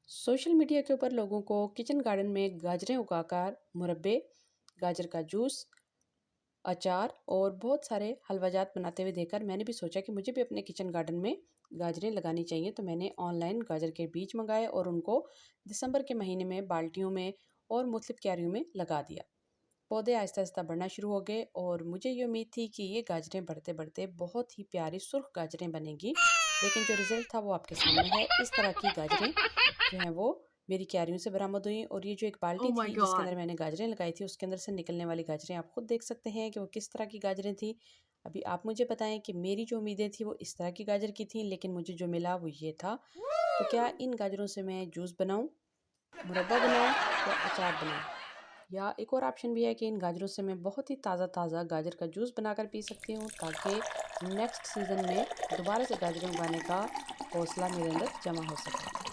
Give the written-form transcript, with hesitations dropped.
Social media के ऊपर लोगों को किचन गार्डन में गाजरें उगाकर मुरब्बे, गाजर का जूस, अचार और बहुत सारे हलवाजात बनाते हुए देखकर मैंने भी सोचा कि मुझे भी अपने किचन गार्डन में गाजरें लगानी चाहिए। तो मैंने ऑनलाइन गाजर के बीज मंगाए और उनको दिसंबर के महीने में बाल्टियों में और मुख्तलिफ क्यारियों में लगा दिया। पौधे आहिस्ता आहिस्ता बढ़ना शुरू हो गए और मुझे ये उम्मीद थी कि ये गाजरें बढ़ते बढ़ते बहुत ही प्यारी सुर्ख गाजरें बनेंगी, लेकिन जो रिज़ल्ट था वो आपके सामने है। इस तरह की गाजरें जो हैं वो मेरी क्यारियों से बरामद हुई और ये जो एक बाल्टी Oh my थी जिसके god. अंदर मैंने गाजरें लगाई थी उसके अंदर से निकलने वाली गाजरें आप खुद देख सकते हैं कि वो किस तरह की गाजरें थी। अभी आप मुझे बताएं कि मेरी जो उम्मीदें थी वो इस तरह की गाजर की थी, लेकिन मुझे जो मिला वो ये था। तो क्या इन गाजरों से मैं जूस बनाऊं, मुरब्बा बनाऊं या अचार बनाऊं? या एक और ऑप्शन भी है कि इन गाजरों से मैं बहुत ही ताज़ा ताज़ा गाजर का जूस बनाकर पी सकती हूँ, ताकि नेक्स्ट सीज़न में दोबारा से गाजरें उगाने का हौसला मेरे अंदर जमा हो सके।